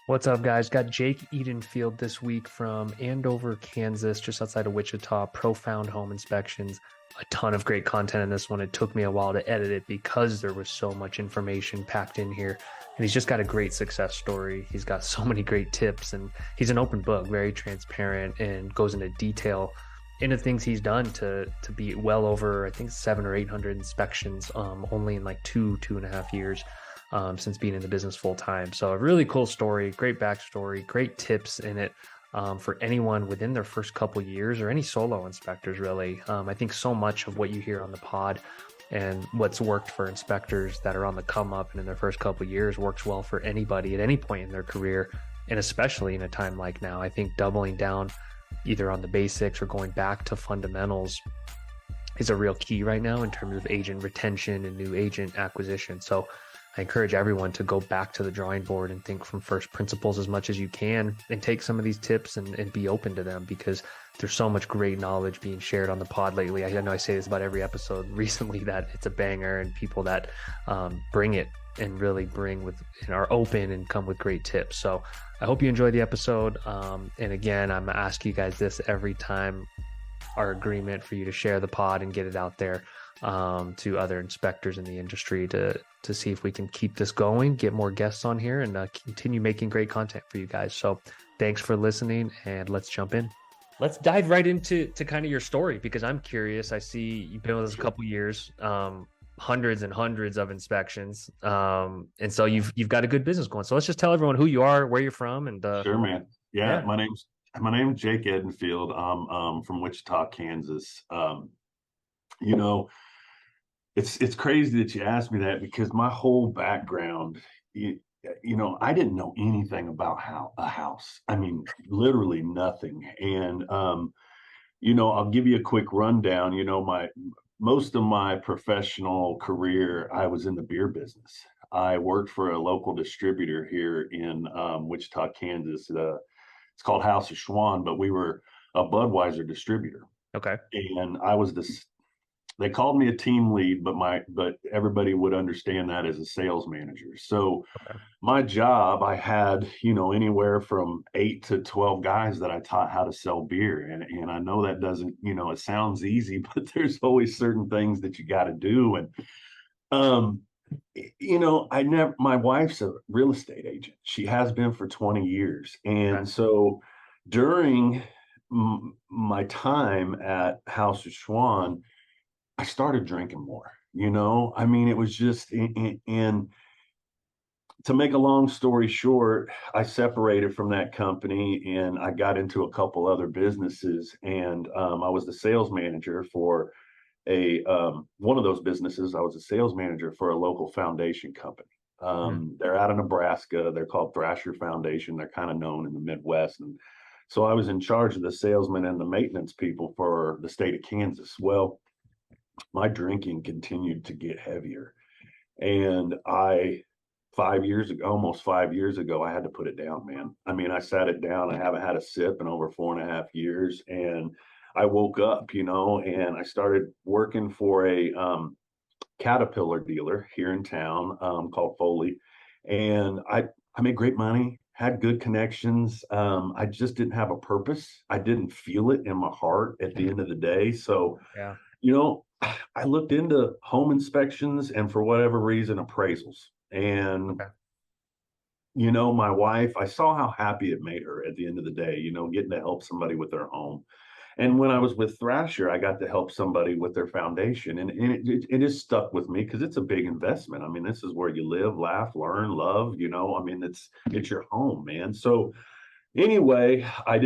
What's up, guys? Got Jake Edenfield this week from Andover, Kansas, just outside of Wichita. Profound home inspections. A ton of great content in this one. It took me a while to edit it because there was so much information packed in here. And he's just got a great success story. He's got so many great tips, and he's an open book, very transparent, and goes into detail into things he's done to be well over, I think, 700 or 800 inspections, only in like two and a half years since being in the business full time. So a really cool story, great backstory, great tips in it for anyone within their first couple years or any solo inspectors, really. I think so much of what you hear on the pod and what's worked for inspectors that are on the come up and in their first couple years works well for anybody at any point in their career. And especially in a time like now, I think doubling down either on the basics or going back to fundamentals is a real key right now in terms of agent retention and new agent acquisition. So I encourage everyone to go back to the drawing board and think from first principles as much as you can and take some of these tips and be open to them, because there's so much great knowledge being shared on the pod lately. I know I say this about every episode recently, that it's a banger, and people that bring it and really bring with and are open and come with great tips. So I hope you enjoy the episode. And again, I'm gonna ask you guys this every time, our agreement for you to share the pod and get it out there to other inspectors in the industry to see if we can keep this going, get more guests on here, and continue making great content for you guys. So thanks for listening, and let's jump in. Let's dive right into kind of your story, because I'm curious. I see you've been with us a couple years, hundreds and hundreds of inspections, and so you've got a good business going. So let's just tell everyone who you are, where you're from, and Sure, man. Yeah, yeah. my name's Jake Edenfield. I'm from Wichita, Kansas. You know, it's crazy that you asked me that, because my whole background, I didn't know anything about how a house. I mean, literally nothing. And I'll give you a quick rundown. My most of my professional career, I was in the beer business. I worked for a local distributor here in Wichita, Kansas. It's called House of Schwan, but we were a Budweiser distributor. Okay. And I was this. They called me a team lead, but everybody would understand that as a sales manager. So Okay. my job, I had, anywhere from 8 to 12 guys that I taught how to sell beer. And I know that doesn't, it sounds easy, but there's always certain things that you got to do. And, um, my wife's a real estate agent. She has been for 20 years. Okay. And so during my time at House of Schwan, I started drinking more. I mean, it was just, and to make a long story short, I separated from that company and I got into a couple other businesses. And I was the sales manager for one of those businesses. I was a sales manager for a local foundation company. Hmm. They're out of Nebraska. They're called Thrasher Foundation. They're kind of known in the Midwest. And so I was in charge of the salesmen and the maintenance people for the state of Kansas. Well, my drinking continued to get heavier. And 5 years ago, almost 5 years ago, I had to put it down, man. I mean, I sat it down. I haven't had a sip in over 4.5 years. And I woke up, and I started working for a Caterpillar dealer here in town called Foley. And I made great money, had good connections. I just didn't have a purpose. I didn't feel it in my heart at the end of the day. So, Yeah. I looked into home inspections and, for whatever reason, appraisals. And, Okay. my wife, I saw how happy it made her at the end of the day, getting to help somebody with their home. And when I was with Thrasher, I got to help somebody with their foundation. And it is stuck with me because it's a big investment. I mean, this is where you live, laugh, learn, love, I mean, it's your home, man. So anyway, I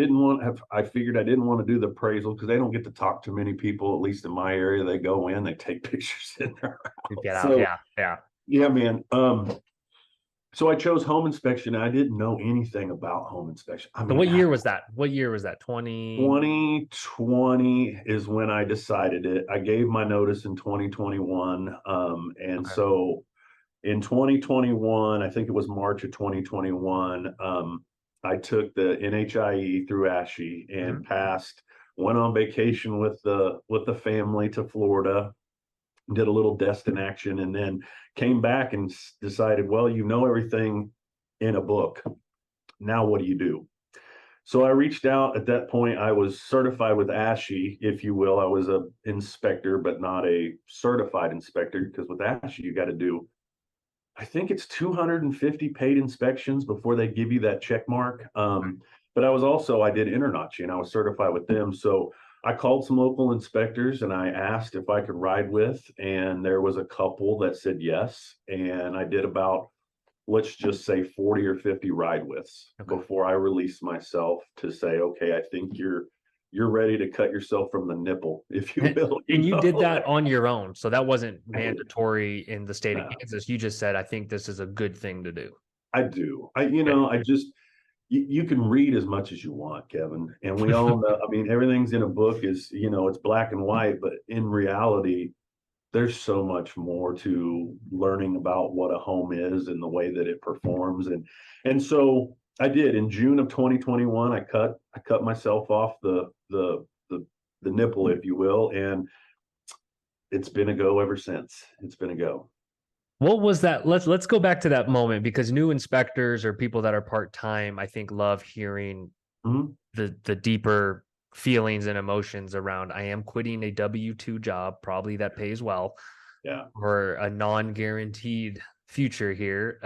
figured I didn't want to do the appraisal because they don't get to talk to many people, at least in my area. They go in, they take pictures in their You house. get out. So Yeah. Yeah. yeah, man. So I chose home inspection. I didn't know anything about home inspection. I So mean, what year was that? What year was that? 20. 2020 is when I decided it. I gave my notice in 2021. And Okay. so in 2021, I think it was March of 2021, I took the NHIE through ASHI and Mhm. passed, went on vacation with the family to Florida, did a little Destin action, and then came back and decided, well, everything in a book. now what do you do? So I reached out. At that point, I was certified with ASHI, if you will. I was a inspector, but not a certified inspector, because with ASHI, you got to do, I think it's 250 paid inspections before they give you that check mark. But I did InterNACHI and I was certified with them. So I called some local inspectors and I asked if I could ride with, and there was a couple that said yes. And I did about, let's just say 40 or 50 ride withs before I released myself to say, okay, I think you're ready to cut yourself from the nipple, if you will. And you did that on your own. So that wasn't mandatory in the state of No, Kansas. You just said, I think this is a good thing to do. I do. I just, you can read as much as you want, Kevin. And we all know, I mean, everything's in a book is, it's black and white, but in reality, there's so much more to learning about what a home is and the way that it performs. And so I did in June of 2021, I cut myself off the nipple, if you will, and it's been a go ever since. It's been a go. What was that? Let's go back to that moment, because new inspectors or people that are part-time, I think, love hearing the deeper feelings and emotions around, I am quitting a W-2 job, probably that pays well, or a non-guaranteed future here.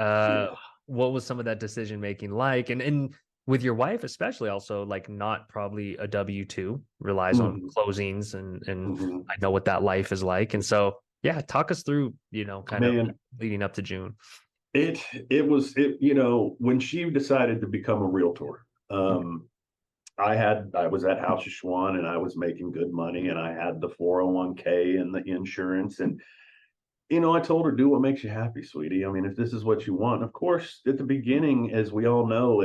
What was some of that decision making like? And with your wife, especially, also, like, not probably a W-2, relies on closings, and I know what that life is like. And so, yeah, talk us through, kind of leading up to June. It was when she decided to become a realtor, I was at House of Schwan and I was making good money and I had the 401k and the insurance. And, I told her, do what makes you happy, sweetie. I mean, if this is what you want, of course, at the beginning, as we all know,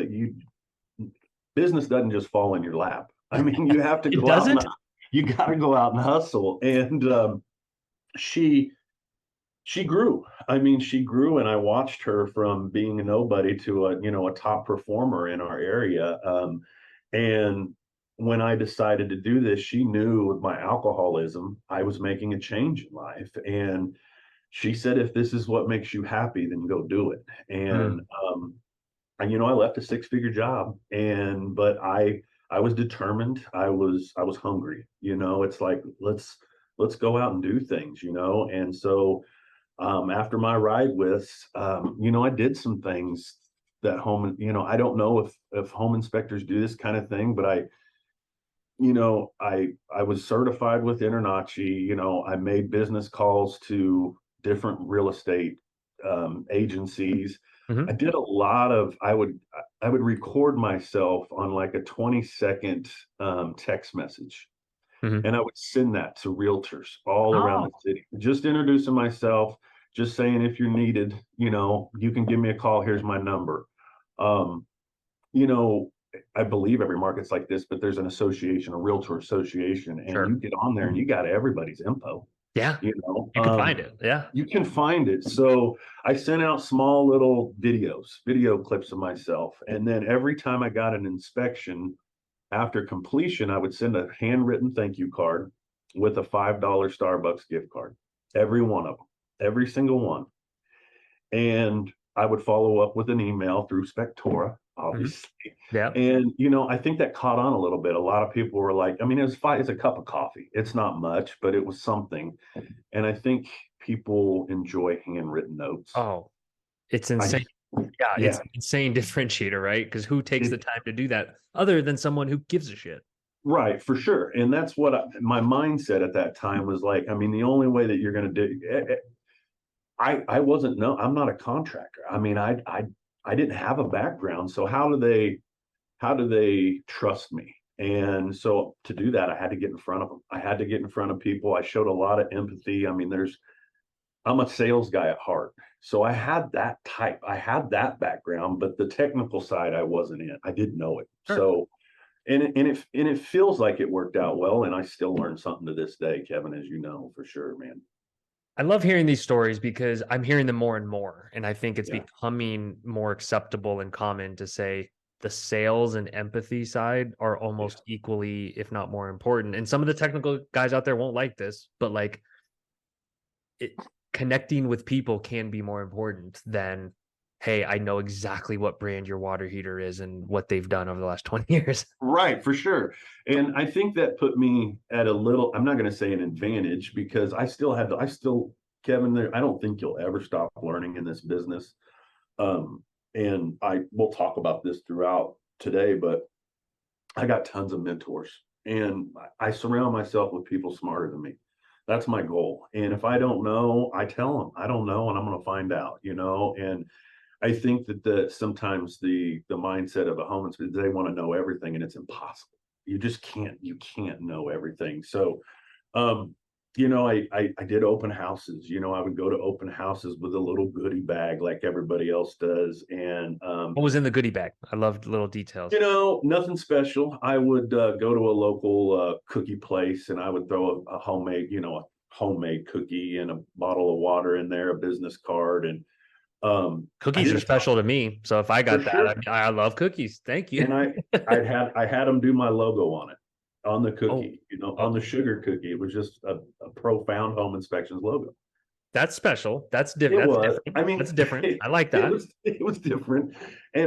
business doesn't just fall in your lap. I mean, you have to It go out doesn't? and you got to go out and hustle. And she grew. I mean, she grew, and I watched her from being a nobody to a top performer in our area. And when I decided to do this, she knew with my alcoholism, I was making a change in life. And she said, if this is what makes you happy, then go do it. And I left a six-figure job, but I was determined. I was hungry. It's like, let's go out and do things. And so after my ride with, I did some things that I don't know if home inspectors do this kind of thing, but I was certified with InterNACHI. I made business calls to different real estate agencies. I did a lot of, I would record myself on like a 20-second text message. And I would send that to realtors all around the city, just introducing myself, just saying, if you're needed, you can give me a call. Here's my number. I believe every market's like this, but there's an association, a realtor association, and you get on there and you got everybody's info. Yeah. You can find it. Yeah. You can find it. So I sent out small little video clips of myself. And then every time I got an inspection, after completion, I would send a handwritten thank you card with a $5 Starbucks gift card, every one of them, every single one. And I would follow up with an email through Spectora, obviously. Yeah. And, I think that caught on a little bit. A lot of people were like, I mean, it's a cup of coffee. It's not much, but it was something. And I think people enjoy handwritten notes. Oh, it's insane. It's an insane differentiator, right? Because who takes the time to do that other than someone who gives a shit? Right, for sure. And that's what my mindset at that time was like. I mean, the only way that you're going to do, I'm not a contractor. I mean, I didn't have a background. So how do they trust me? And so to do that, I had to get in front of them. I had to get in front of people. I showed a lot of empathy. I mean, I'm a sales guy at heart. So I had that background, but the technical side I wasn't in. I didn't know it. Sure. So and it feels like it worked out well. And I still learn something to this day, Kevin, as you know, for sure, man. I love hearing these stories because I'm hearing them more and more. And I think it's becoming more acceptable and common to say the sales and empathy side are almost equally, if not more important. And some of the technical guys out there won't like this, but connecting with people can be more important than hey, I know exactly what brand your water heater is and what they've done over the last 20 years. Right, for sure. And I think that put me at a little, I'm not going to say an advantage because Kevin, I don't think you'll ever stop learning in this business. Um, and we'll talk about this throughout today, but I got tons of mentors and I surround myself with people smarter than me. That's my goal. And if I don't know, I tell them I don't know and I'm going to find out, and I think that sometimes the mindset of a home inspector, they want to know everything and it's impossible. You can't know everything. So um, I did open houses. I would go to open houses with a little goodie bag like everybody else does. And What was in the goodie bag? I loved little details. nothing special. I would go to a local cookie place and I would throw a homemade cookie and a bottle of water in there, a business card, and I Cookies are didn't talk special to me. So if I for got that, sure. I love cookies. Thank you. And I had them do my logo on it, on the Oh, cookie, on the oh, sugar cookie. It was just a profound home inspections logo. that's special. That's It different. That's was. different. I mean, That's different. I like it that. was different,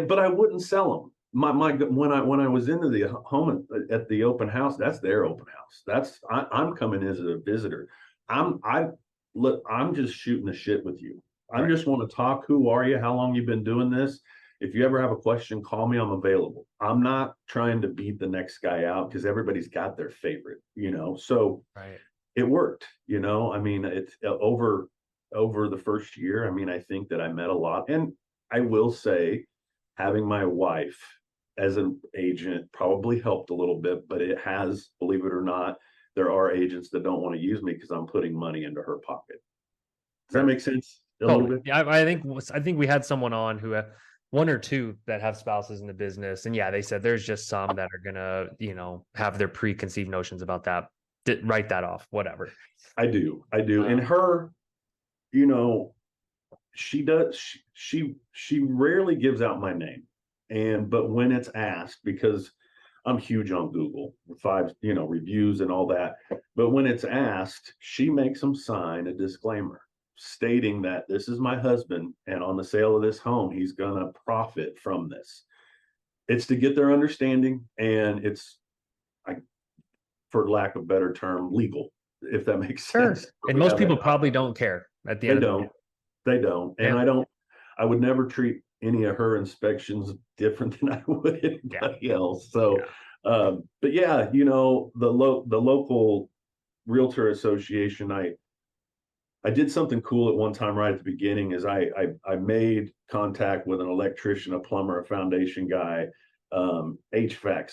but I wouldn't sell them. When I was into the home at the open house, that's their open house. I'm coming as a visitor. I look. I'm just shooting the shit with you. I Right. just want to talk. Who are you? How long you been doing this? If you ever have a question, call me. I'm available. I'm not trying to beat the next guy out because everybody's got their favorite. So Right. it worked. I mean, it's over the first year. I mean, I think that I met a lot, and I will say, having my wife as an agent probably helped a little bit, but it has, believe it or not, there are agents that don't want to use me because I'm putting money into her pocket. Does that Sure. make sense a little Totally. bit? Yeah. I think we had someone on who one or two that have spouses in the business. And yeah, they said there's just some that are gonna, have their preconceived notions about that. Write that off, whatever. I do. And Um, her, you know, she does she rarely gives out my name, but when it's asked, because I'm huge on Google, 5 reviews and all that, but when it's asked, she makes them sign a disclaimer stating that this is my husband and on the sale of this home he's gonna profit from this. It's to get their understanding, and it's, I, for lack of better term, legal, if that makes sure. sense. So And we most have that. people probably don't care at the They end of the don't. They don't. day. And Yeah. I would never treat any of her inspections different than I would Yeah. anybody else. So, Yeah. but yeah, the local realtor association, I did something cool at one time right at the beginning is I made contact with an electrician, a plumber, a foundation guy, HVAC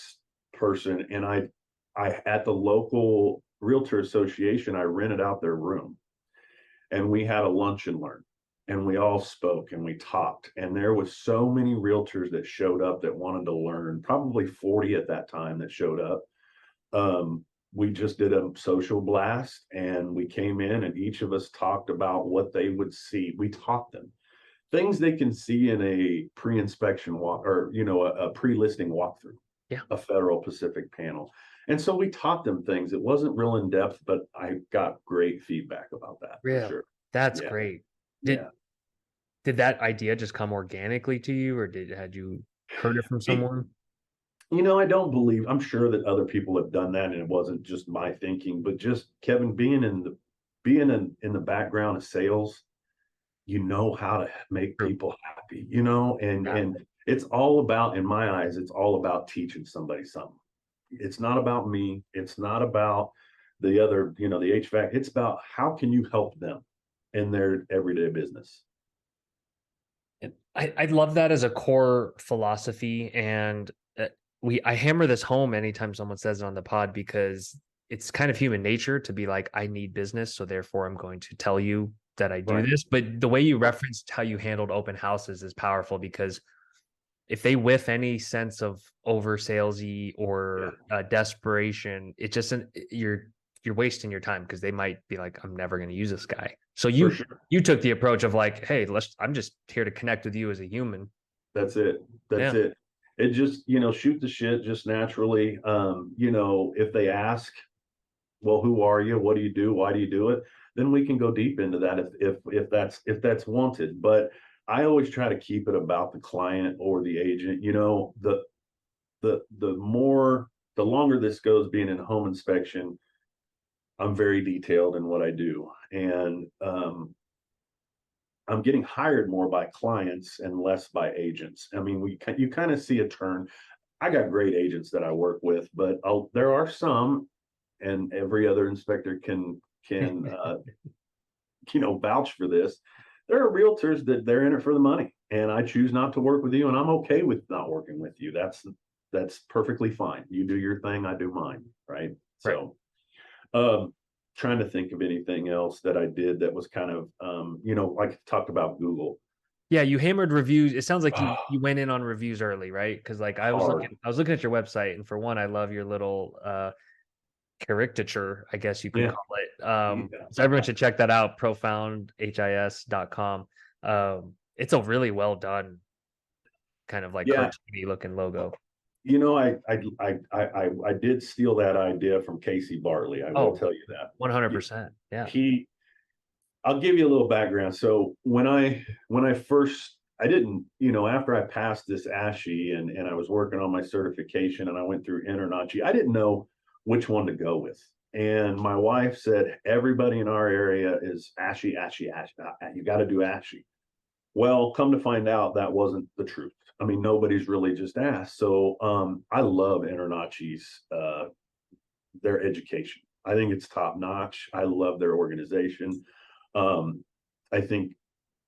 person. And I, at the local realtor association, I rented out their room and we had a lunch and learn, and we all spoke and we talked, and there was so many realtors that showed up that wanted to learn, probably 40 at that time that showed up. We just did a social blast and we came in and each of us talked about what they would see. We taught them things they can see in a pre-inspection walk, or a pre-listing walkthrough, Yeah. a Federal Pacific panel. And so we taught them things. It wasn't real in depth, but I got great feedback about that for Really? sure. That's Yeah. great. Did Yeah. did that idea just come organically to you, or had you heard it from It, someone? I don't believe, I'm sure that other people have done that and it wasn't just my thinking, but just Kevin being in the background of sales, how to make True. people happy, and Yeah. it's all about, in my eyes, it's all about teaching somebody something. It's not about me. It's not about the other, the HVAC. It's about how can you help them in their everyday business. And I love that as a core philosophy. And I hammer this home anytime someone says it on the pod because it's kind of human nature to be like, I need business. So therefore, I'm going to tell you that I do Right. this. But the way you referenced how you handled open houses is powerful because if they whiff any sense of over salesy Yeah, or desperation, it just you're wasting your time because they might be like, I'm never going to use this guy. So for you sure. you took the approach of like, hey, I'm just here to connect with you as a human. That's it. That's Yeah. it. It just, shoot the shit just naturally. If they ask, well, who are you? What do you do? Why do you do it? Then we can go deep into that if that's wanted. But I always try to keep it about the client or the agent. You know, the longer this goes being in home inspection, I'm very detailed in what I do. And I'm getting hired more by clients and less by agents. I mean, you kind of see a turn. I got great agents that I work with, but there are some, and every other inspector can vouch for this. There are realtors that they're in it for the money, and I choose not to work with you, and I'm okay with not working with you. That's perfectly fine. You do your thing, I do mine, right? Right. So, trying to think of anything else that I did that was kind of, like talked about Google. Yeah, you hammered reviews. It sounds like you went in on reviews early, right? Because like I was Hard. looking at your website, and for one, I love your little caricature, I guess you could Yeah. call it. Yeah. So everyone should check that out, profoundhis.com. It's a really well done, kind of like Yeah. cartoony looking logo. You know, I did steal that idea from Casey Bartley. I will tell you that. 100%. Yeah. I'll give you a little background. So when I first, I didn't, after I passed this ASHI and I was working on my certification and I went through InterNACHI, I didn't know which one to go with. And my wife said, everybody in our area is ASHI, ASHI, ASHI. You got to do ASHI. Well, come to find out that wasn't the truth. I mean, nobody's really just asked. So I love InterNACHI's their education. I think it's top notch. I love their organization. Um, I think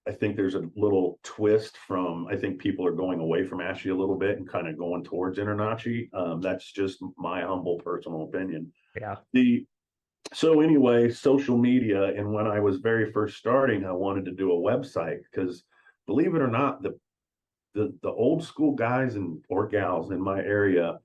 there's a little twist from, I think people are going away from ASHI a little bit and kind of going towards InterNACHI. That's just my humble personal opinion. Yeah. So anyway, social media, and when I was very first starting, I wanted to do a website because, believe it or not, the old school guys or gals in my area,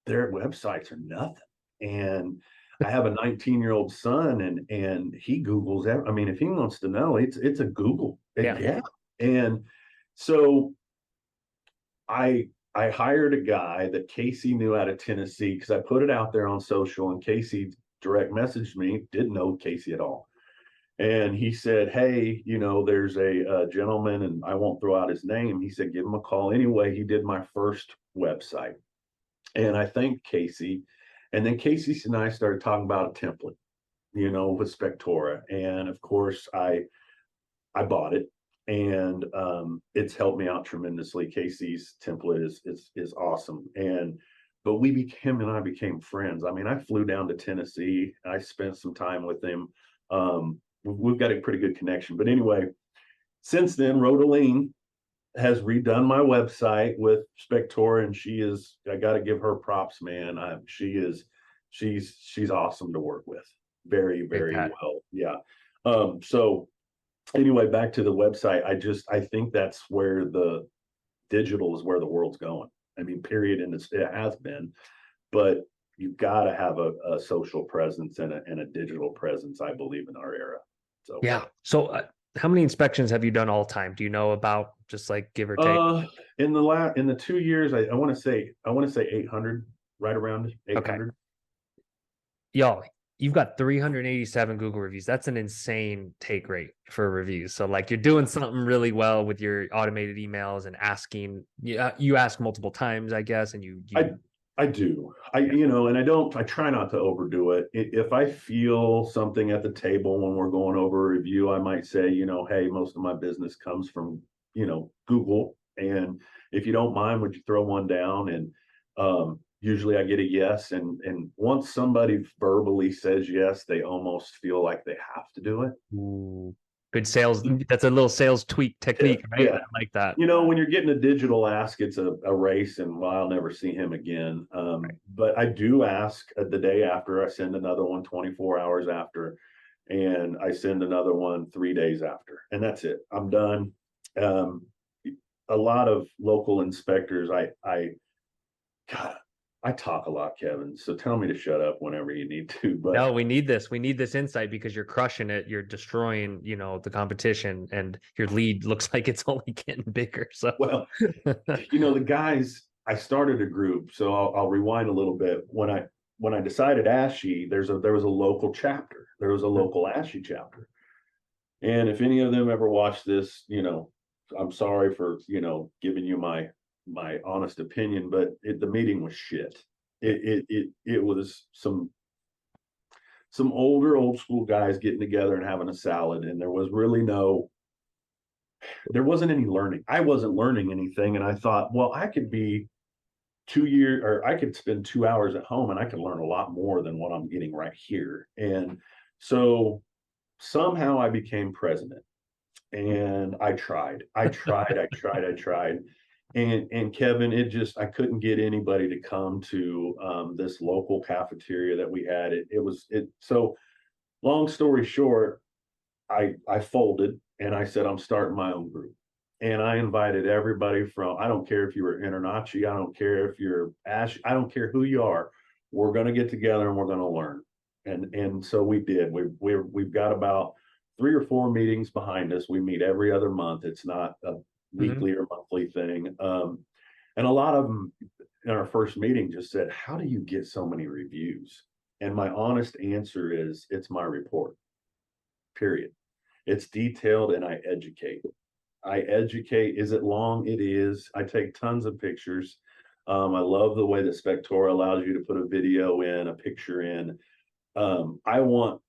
their websites are nothing. And I have a 19-year-old son, and he Googles. I mean, if he wants to know, it's a Google. Yeah. And so I hired a guy that Casey knew out of Tennessee because I put it out there on social, and Casey direct messaged me. Didn't know Casey at all. And he said, hey, there's a gentleman, and I won't throw out his name. He said, give him a call. Anyway, he did my first website. And I thanked Casey. And then Casey and I started talking about a template, with Spectora. And of course, I bought it. And it's helped me out tremendously. Casey's template is awesome. But him and I became friends. I mean, I flew down to Tennessee. I spent some time with him. We've got a pretty good connection. But anyway, since then, Rodaline has redone my website with Spectora, and I got to give her props, man. She's awesome to work with. Very, very well. Yeah. So anyway, back to the website. I think that's where the digital is where the world's going. I mean, period. And it has been, but you've got to have a social presence and a digital presence, I believe, in our era. So yeah. So how many inspections have you done all time? Do you know about, just like give or take? In the 2 years, I want to say 800, right around 800. Okay. Y'all, you've got 387 Google reviews. That's an insane take rate for reviews. So like you're doing something really well with your automated emails and asking. You ask multiple times, I guess, and you I do. I try not to overdo it. If I feel something at the table when we're going over a review, I might say, hey, most of my business comes from, Google. And if you don't mind, would you throw one down? And usually I get a yes. And once somebody verbally says yes, they almost feel like they have to do it. Ooh, good sales. That's a little sales tweak technique, right? Yeah. I like that. When you're getting a digital ask, it's a race, and I'll never see him again. But I do ask the day after. I send another one 24 hours after, and I send another one 3 days after, and that's it. I'm done. A lot of local inspectors, I talk a lot, Kevin. So tell me to shut up whenever you need to. But no, we need this. We need this insight because you're crushing it. You're destroying, the competition, and your lead looks like it's only getting bigger. So, well, the guys. I started a group, so I'll rewind a little bit. When I decided ASHI, there was a local chapter. There was a local ASHI chapter, and if any of them ever watch this, I'm sorry for, giving you my honest opinion, but the meeting was shit. It was some older old school guys getting together and having a salad, and there was really there wasn't any learning. I wasn't learning anything, and I thought, well, I could be 2 years, or I could spend 2 hours at home and I could learn a lot more than what I'm getting right here. And so somehow I became president, and I tried. And Kevin, I couldn't get anybody to come to this local cafeteria that we had. So long story short, I folded and I said, I'm starting my own group. And I invited everybody from, I don't care if you were Internachi, I don't care if you're Ash, I don't care who you are. We're going to get together and we're going to learn. And so we did. We've got about 3 or 4 meetings behind us. We meet every other month. It's not a weekly or monthly thing. And a lot of them in our first meeting just said, how do you get so many reviews? And my honest answer is, it's my report, period. It's detailed, and I educate. Is it long? It is. I take tons of pictures. I love the way that Spectora allows you to put a video in, a picture in. I want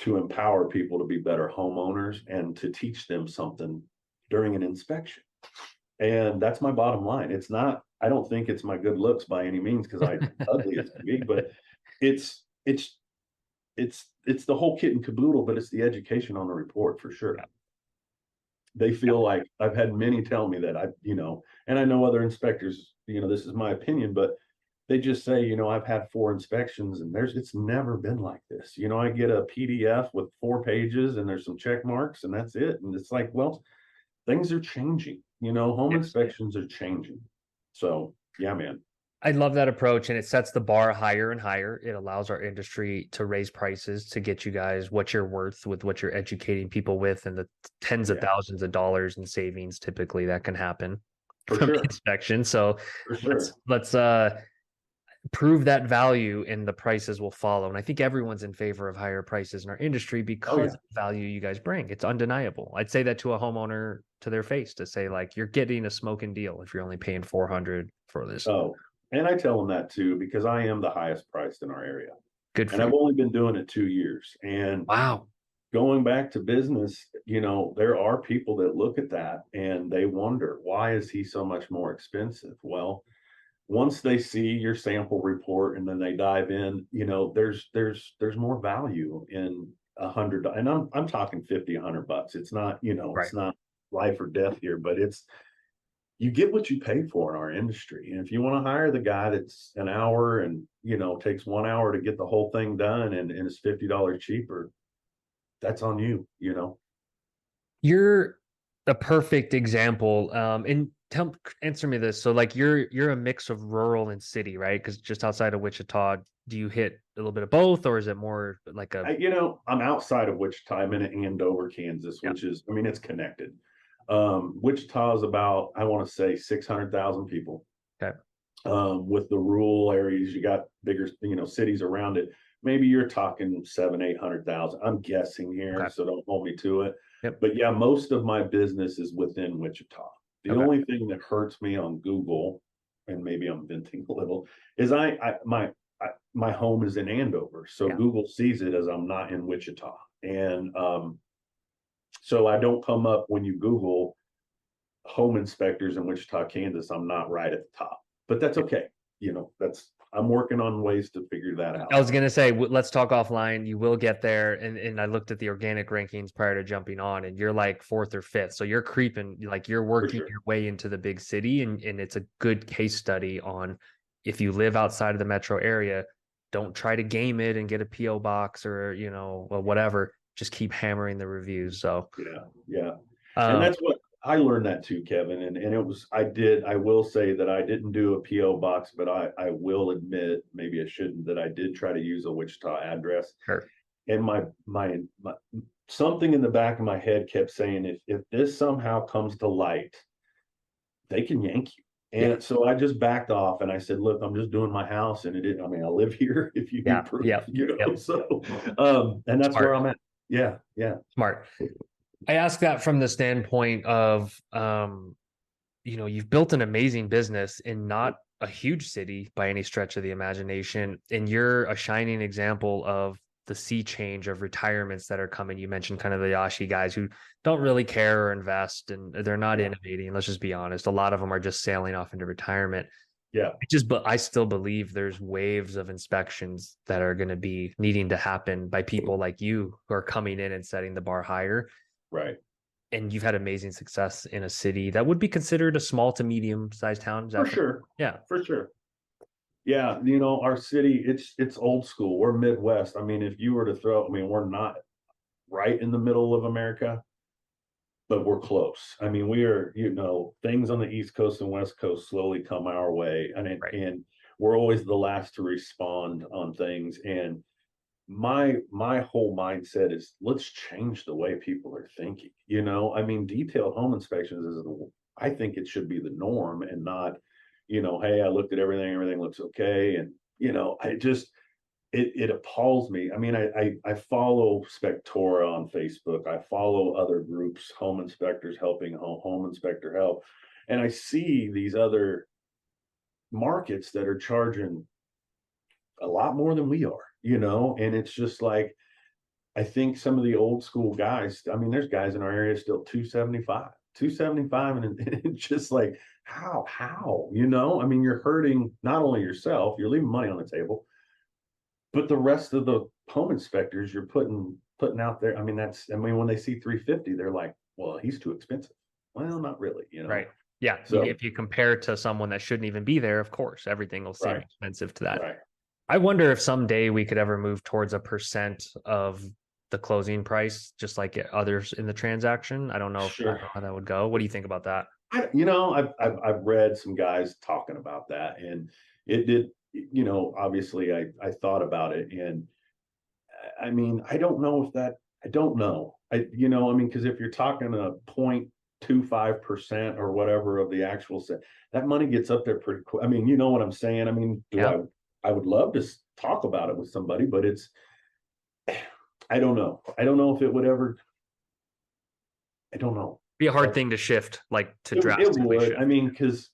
to empower people to be better homeowners and to teach them something during an inspection. And that's my bottom line. I don't think it's my good looks by any means, because I'm ugly as can be, but it's the whole kit and caboodle, but it's the education on the report for sure. They feel like, I've had many tell me that and I know other inspectors, this is my opinion, but they just say, I've had 4 inspections and it's never been like this. I get a PDF with 4 pages and there's some check marks and that's it. And it's like, well, things are changing, home inspections are changing. So yeah, man. I love that approach, and it sets the bar higher and higher. It allows our industry to raise prices to get you guys what you're worth with what you're educating people with, and the tens of thousands of dollars in savings typically that can happen from inspection. So let's prove that value, and the prices will follow. And I think everyone's in favor of higher prices in our industry because of the value you guys bring. It's undeniable. I'd say that to a homeowner to their face, to say, like, you're getting a smoking deal if you're only paying $400 for this. Oh, and I tell them that too, because I am the highest priced in our area. Good for you. And I've only been doing it 2 years. And wow, going back to business, there are people that look at that and they wonder, why is he so much more expensive? Well, once they see your sample report and then they dive in, there's more value in $100. And I'm talking $50, $100. It's not, it's not life or death here, but you get what you pay for in our industry. And if you want to hire the guy that's an hour and, takes 1 hour to get the whole thing done and is $50 cheaper, that's on you, You're a perfect example. And answer me this. So, like, you're a mix of rural and city, right? Because just outside of Wichita, do you hit a little bit of both, or is it more like I'm outside of Wichita. I'm in Andover, Kansas, which is, it's connected. Wichita is about, I want to say, 600,000 people. Okay. With the rural areas, you got bigger, cities around it. Maybe you're talking 700,000-800,000. I'm guessing here, so don't hold me to it. Yep. But yeah, most of my business is within Wichita. The only thing that hurts me on Google, and maybe I'm venting a little, is my home is in Andover, so Google sees it as I'm not in Wichita, and so I don't come up when you Google home inspectors in Wichita, Kansas. I'm not right at the top, but that's okay. I'm working on ways to figure that out. I was going to say, let's talk offline. You will get there. And I looked at the organic rankings prior to jumping on, and you're like 4th or 5th. So you're creeping, like, you're working your way into the big city. And it's a good case study on, if you live outside of the metro area, don't try to game it and get a PO box or, whatever. Just keep hammering the reviews. So yeah. And that's what I learned that too, Kevin. And I will say that I didn't do a PO box, but I will admit, maybe I shouldn't, that I did try to use a Wichita address. Sure. And my something in the back of my head kept saying, if this somehow comes to light, they can yank you. And so I just backed off and I said, look, I'm just doing my house, and I live here if you need proof, so and that's where I'm at. Yeah. Smart. I ask that from the standpoint of, you've built an amazing business in not a huge city by any stretch of the imagination, and you're a shining example of the sea change of retirements that are coming. You mentioned kind of the Yashi guys who don't really care or invest, and they're not Yeah. innovating. Let's just be honest. A lot of them are just sailing off into retirement. Yeah, But I still believe there's waves of inspections that are going to be needing to happen by people like you who are coming in and setting the bar higher. right. And you've had amazing success in a city that would be considered a small to medium sized town. Is For that fair? sure. Yeah. For sure. Yeah, our city, it's old school. We're Midwest. I mean, if you were to throw, I mean, we're not right in the middle of America, but we're close. I mean, we are, things on the East Coast and West Coast slowly come our way, Right. and we're always the last to respond on things. And my whole mindset is let's change the way people are thinking. I mean, detailed home inspections I think it should be the norm and not, hey, I looked at everything looks okay. And, I just, it appalls me. I mean, I follow Spectora on Facebook. I follow other groups, home inspectors helping home inspector help. And I see these other markets that are charging a lot more than we are, and it's just like, I think some of the old school guys, I mean, there's guys in our area still 275, and it's just like, how, I mean, you're hurting not only yourself, you're leaving money on the table, but the rest of the home inspectors you're putting out there. I mean, when they see 350, they're like, well, he's too expensive. Well, not really. Right. Yeah. So, If you compare it to someone that shouldn't even be there, of course, everything will seem right, expensive to that. right. I wonder if someday we could ever move towards a percent of the closing price, just like others in the transaction. I don't Sure. know how that would go. What do you think about that? I've read some guys talking about that, and it did. Obviously, I thought about it, and I mean, I don't know if that. I don't know. I mean, because if you're talking a 0.25% or whatever of the actual set, that money gets up there pretty quick. I mean, you know what I'm saying? I mean, Yeah. I would love to talk about it with somebody, but I don't know. I don't know if it would ever. I don't know. Be a hard That's thing to shift, like to it drastically would. I shift. mean, because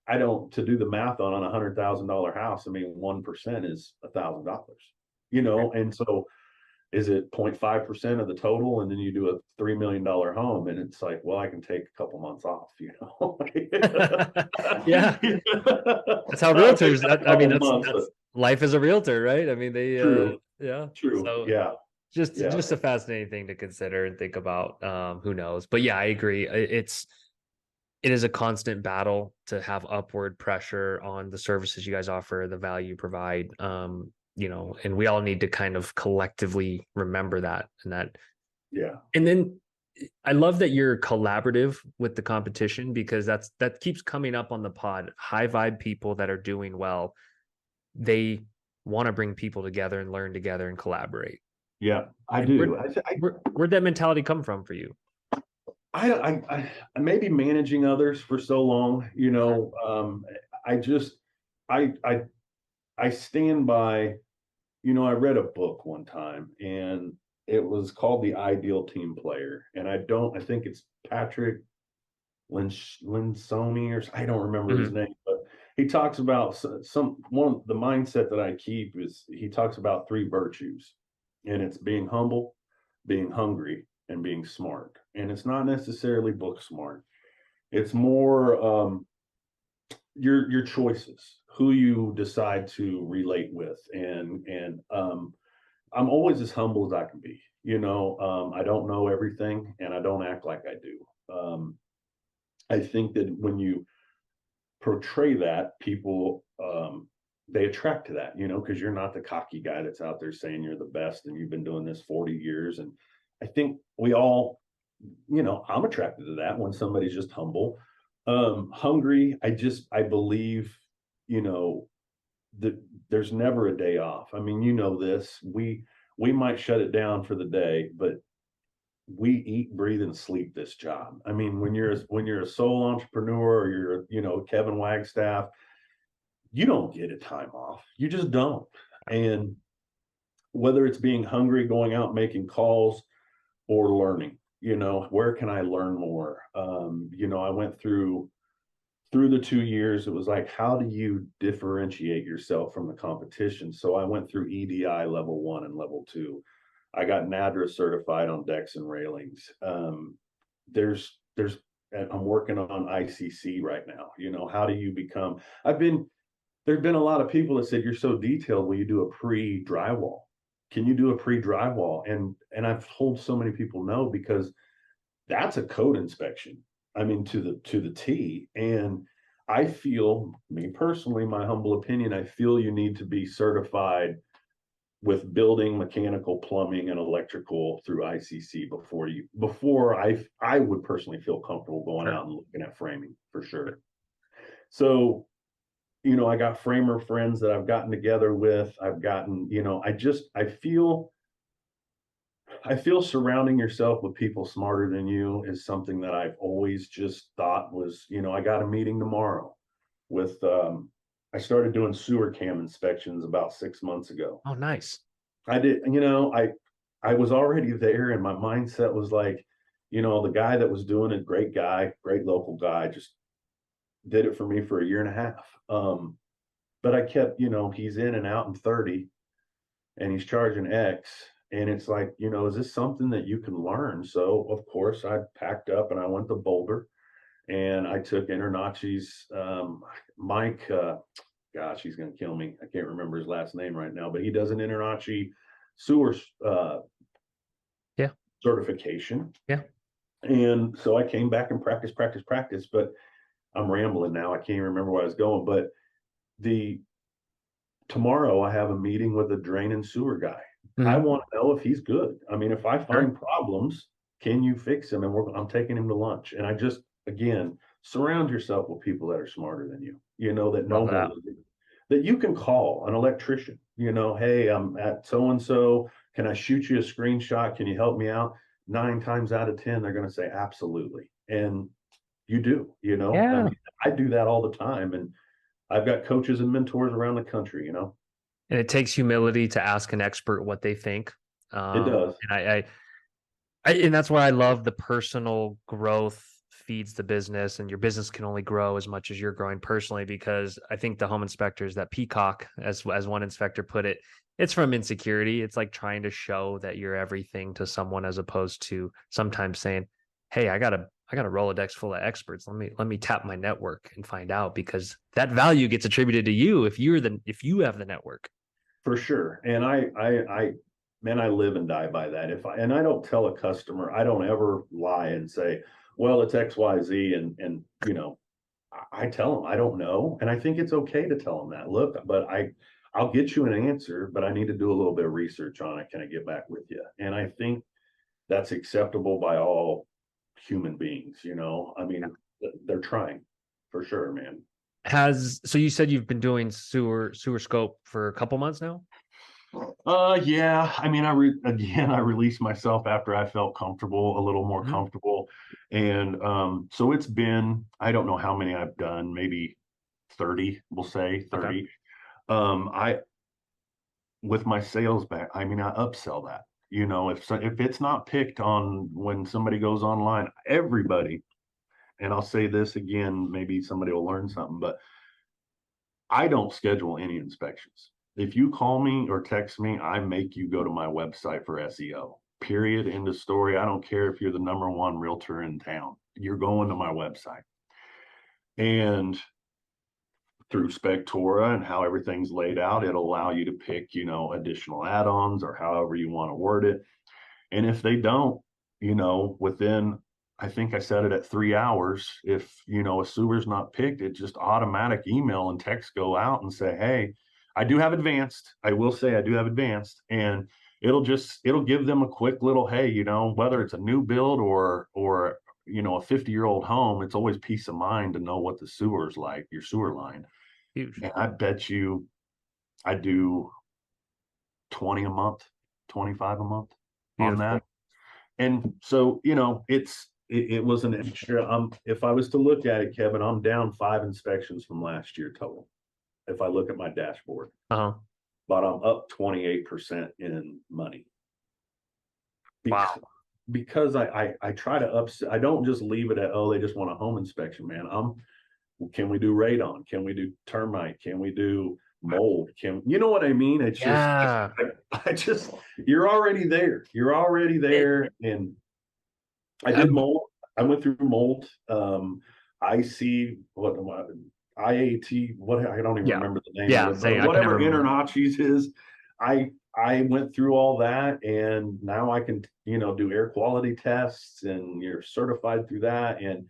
I don't to do the math on $100,000 house. I mean, 1% is $1,000. And so is it 0.5% of the total, and then you do a $3 million home, and it's like, well, I can take a couple months off. Yeah. That's how I'll take realtors, a I mean, couple months, but that's life as a realtor, right? I mean, true, yeah. true, So yeah, yeah, just a fascinating thing to consider and think about. Who knows? But yeah, I agree. It is a constant battle to have upward pressure on the services you guys offer, the value you provide. And we all need to kind of collectively remember that yeah, and then I love that you're collaborative with the competition because that keeps coming up on the pod. High vibe people that are doing well, they want to bring people together and learn together and collaborate. yeah. I And do. where'd that mentality come from for you? I maybe managing others for so long, I just I I stand by, I read a book one time, and it was called The Ideal Team Player. And I think it's Patrick Linsoni, or I don't remember his Mhm. name, but he talks about one, the mindset that I keep is he talks about three virtues, and it's being humble, being hungry, and being smart. And it's not necessarily book smart. It's more your choices, who you decide to relate with, and I'm always as humble as I can be. I don't know everything, and I don't act like I do. I think that when you portray that, people they attract to that, because you're not the cocky guy that's out there saying you're the best and you've been doing this 40 years. And I think we all, I'm attracted to that when somebody's just humble. Hungry, I believe, you know, that there's never a day off. I mean, this. We might shut it down for the day, but we eat, breathe, and sleep this job. I mean, when you're a sole entrepreneur, or you're, Kevin Wagstaff, you don't get a time off. You just don't. And whether it's being hungry, going out making calls, or learning, where can I learn more? I went through the 2 years, it was like, how do you differentiate yourself from the competition? So I went through EDI level 1 and level 2. I got NADRA certified on decks and railings. There's I'm working on ICC right now. How do you become? There've been a lot of people that said, you're so detailed. Will you do a pre-drywall? Can you do a pre-drywall? And I've told so many people no, because that's a code inspection. I mean, to the T. And I feel, me personally, my humble opinion, I feel you need to be certified with building, mechanical, plumbing, and electrical through ICC before I would personally feel comfortable going Sure. out and looking at framing, for sure. So, I got framer friends that I've gotten together with. I've gotten, I feel surrounding yourself with people smarter than you is something that I've always just thought was, I got a meeting tomorrow with, I started doing sewer cam inspections about 6 months ago. Oh, nice. I did, I was already there, and my mindset was like, the guy that was doing it, great guy, great local guy, just did it for me for a year and a half. But I kept, he's in and out in 30, and he's charging X. And it's like, is this something that you can learn? So of course I packed up and I went to Boulder, and I took Internachi's Mike, gosh, he's gonna kill me. I can't remember his last name right now, but he does an Internachi sewer Yeah. certification. Yeah. And so I came back and practice, but I'm rambling now. I can't even remember where I was going. But the tomorrow I have a meeting with a drain and sewer guy. I Mhm. want to know if he's good. I mean, if I Sure. find problems, can you fix them? And I'm taking him to lunch. And I just, again, surround yourself with people that are smarter than you, that know Love more that. than you, that you can call an electrician, hey, I'm at so and so. Can I shoot you a screenshot? Can you help me out? 9 times out of 10, they're going to say absolutely. And you do, I Yeah. mean, I do that all the time. And I've got coaches and mentors around the country. And it takes humility to ask an expert what they think. It does. And and that's why I love the personal growth feeds the business, and your business can only grow as much as you're growing personally. Because I think the home inspectors that peacock, as one inspector put it, it's from insecurity. It's like trying to show that you're everything to someone, as opposed to sometimes saying, "Hey, I got a Rolodex full of experts. Let me tap my network and find out," because that value gets attributed to you if if you have the network. For sure. And man, I live and die by that. And I don't tell a customer, I don't ever lie and say, well, it's XYZ. And, I tell them I don't know. And I think it's okay to tell them that. Look, but I'll get you an answer, but I need to do a little bit of research on it. Can I get back with you? And I think that's acceptable by all human beings. I mean, they're trying, for sure, man. So you said you've been doing sewer scope for a couple months now? Yeah. I mean, again, I released myself after I felt comfortable, a little more Mhm. comfortable. And so it's been, I don't know how many I've done, maybe 30, we'll say Okay. 30. I with my sales back, I mean, I upsell that. If it's not picked on when somebody goes online, everybody, and I'll say this again, maybe somebody will learn something, but I don't schedule any inspections. If you call me or text me, I make you go to my website for SEO. Period. End of story. I don't care if you're the number one realtor in town. You're going to my website. And through Spectora and how everything's laid out, it'll allow you to pick, additional add-ons or however you want to word it. And if they don't, within, I think I said it at 3 hours, if, a sewer's not picked, it just automatic email and text go out and say, hey, I do have advanced. I will say I do have advanced. And it'll give them a quick little, hey, whether it's a new build or, a 50-year-old home, it's always peace of mind to know what the sewer's like, your sewer line. Huge. And I bet you I do 20 a month, 25 a month on Beautiful. that. And so, it was an extra. If I was to look at it, Kevin, I'm down 5 inspections from last year total. If I look at my dashboard, Uh-huh. but I'm up 28% in money. Wow. because I try to I don't just leave it at, oh, they just want a home inspection, man. Can we do radon? Can we do termite? Can we do mold? You know what I mean? It's just, Yeah. I just, you're already there. You're already It, there. And I I, did mold. I went through mold. IC, what, IAT, what, I don't even yeah. remember the name of Yeah. it, but Same. I can never whatever remember. InterNACHI's is, I went through all that, and now I can, do air quality tests, and you're certified through that. And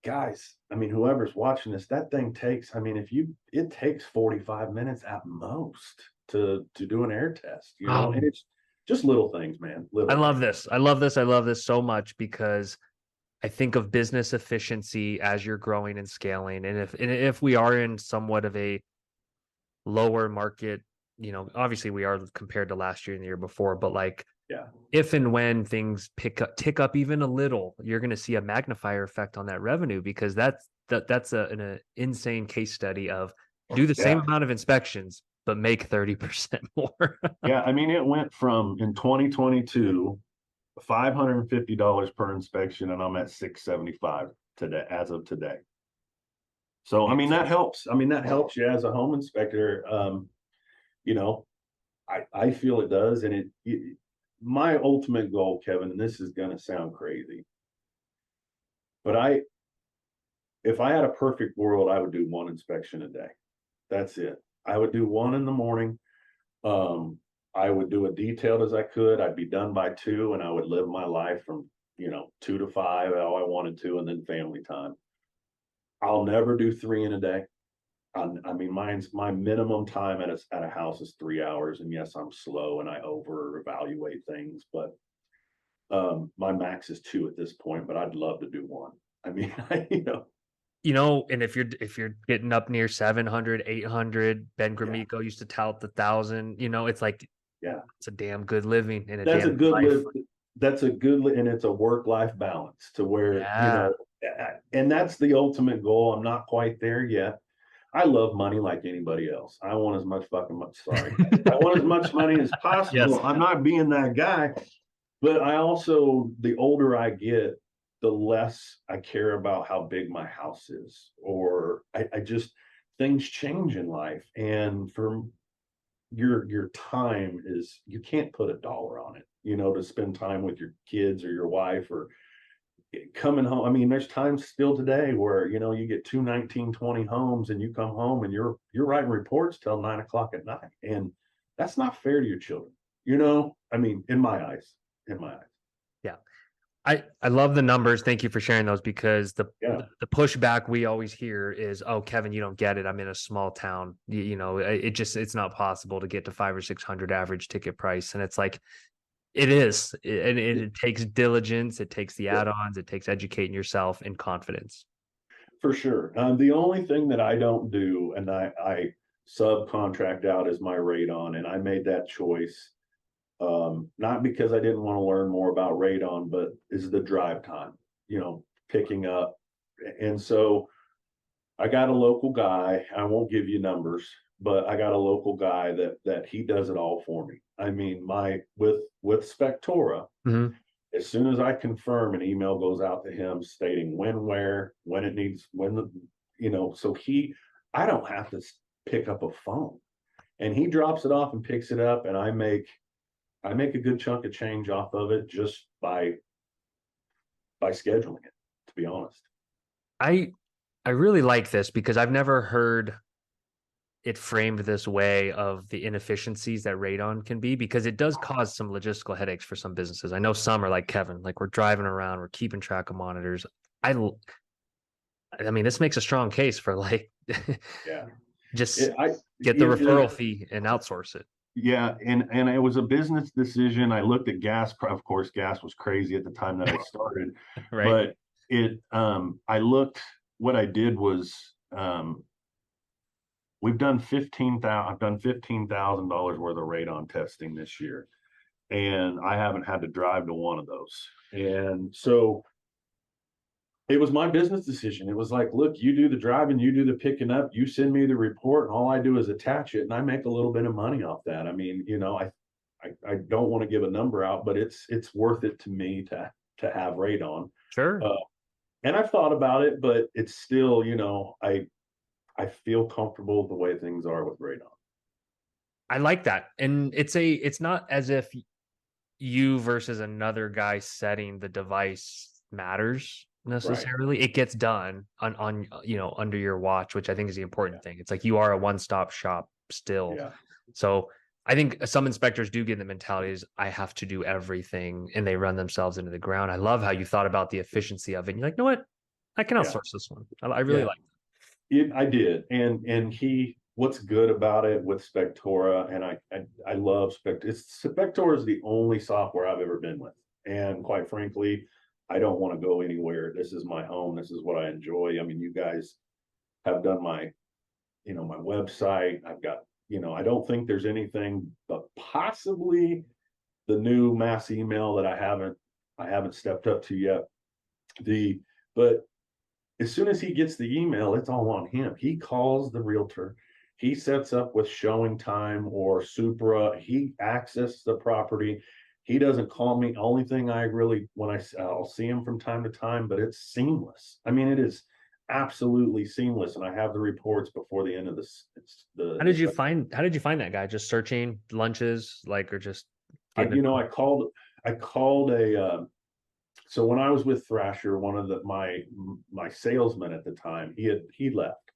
guys, I mean, whoever's watching this, that thing takes, I mean, it takes 45 minutes at most to do an air test, and Um, it's just little things, man, I little love things. this. I love this. I love this so much because I think of business efficiency as you're growing and scaling. And if we are in somewhat of a lower market, obviously we are compared to last year and the year before, but like Yeah. if and when things tick up even a little, you're going to see a magnifier effect on that revenue because that's an insane case study of do the same Yeah. amount of inspections but make 30% more. Yeah. I mean, it went from in 2022, $550 per inspection, and I'm at 675 today, as of today. So, I mean, that helps. I mean, that helps you as a home inspector. You know, I feel it does. And my ultimate goal, Kevin, and this is going to sound crazy, but if I had a perfect world, I would do one inspection a day. That's it. I would do one in the morning. Um, I would do it detailed as I could. I'd be done by 2, and I would live my life from, 2 to 5, how I wanted to, and then family time. I'll never do 3 in a day. I mean, my minimum time at a house is 3 hours, and yes, I'm slow and I over evaluate things, but my max is 2 at this point. But I'd love to do one. I mean, And if you're getting up near 700, 800, Ben yeah, Gramico used to tout the 1,000, it's like yeah. it's a damn good living and a That's a damn good good life. live. That's a good, and it's a work-life balance to where, Yeah. and that's the ultimate goal. I'm not quite there yet. I love money like anybody else. I want as much fucking much, sorry. I want as much money as Yes. possible. I'm not being that guy, but I also, the older I get, the less I care about how big my house is, or I just, things change in life. And for your time is, you can't put a dollar on it, to spend time with your kids or your wife, or coming home. I mean, there's times still today where, you get 2 19 20 homes, and you come home and you're writing reports till 9 o'clock at night. And that's not fair to your children. I mean, in my eyes. Yeah. I love the numbers. Thank you for sharing those because the Yeah. the pushback we always hear is, "Oh, Kevin, you don't get it. I'm in a small town. It's not possible to get to 5 or 600 average ticket price." And it's like it is. And it takes diligence, it takes the Yeah, add-ons, it takes educating yourself and confidence. for sure. The only thing that I don't do, and I subcontract out, is my radon. And I made that choice, not because I didn't want to learn more about radon, but is the drive time, picking up. And so I got a local guy. I won't give you numbers, but I got a local guy that he does it all for me. I mean, with Spectora, Mhm. as soon as I confirm, an email goes out to him stating when, where, when it needs, when so I don't have to pick up a phone, and he drops it off and picks it up, and I make a good chunk of change off of it just by scheduling it, to be honest. I I really like this because I've never heard it framed this way of the inefficiencies that radon can be because it does cause some logistical headaches for some businesses. I know some are like Kevin, like we're driving around, we're keeping track of monitors. I I mean, this makes a strong case for like Yeah. just It, I get the it, referral it, fee and outsource it. yeah, and it was a business decision. I looked at gas. Of course, gas was crazy at the time that I started, Right. but I looked. What I did was, I've done $15,000 worth of radon testing this year, and I haven't had to drive to one of those. And so it was my business decision. It was like, look, you do the driving, you do the picking up, you send me the report, and all I do is attach it, and I make a little bit of money off that. I mean, I don't want to give a number out, but it's worth it to me to have radon. Sure. And I've thought about it, but it's still, I feel comfortable with the way things are with radon. I like that. And it's not as if you versus another guy setting the device matters Right. necessarily. It gets done on under your watch, which I think is the important thing. It's like you are a one-stop shop still. Yeah. So I think some inspectors do get the mentality is I have to do everything and they run themselves into the ground. I love how you thought about the efficiency of it. And you're like, you know what? I can Yeah. outsource this one. I really Yeah. like I did. And what's good about it with Spectora, and I love Spectora is the only software I've ever been with. And quite frankly, I don't want to go anywhere. This is my home. This is what I enjoy. I mean, you guys have done my website. I've got, I don't think there's anything but possibly the new mass email that I haven't stepped up to yet. But as soon as he gets the email, it's all on him. He calls the realtor. He sets up with showing time or Supra. He accesses the property. He doesn't call me. Only thing I really, I'll see him from time to time, but it's seamless. I mean, it is absolutely seamless. And I have the reports before the end of this. how did you find that guy? Just searching lunches, like, or just getting I called so when I was with Thrasher, one of my salesmen at the time, he left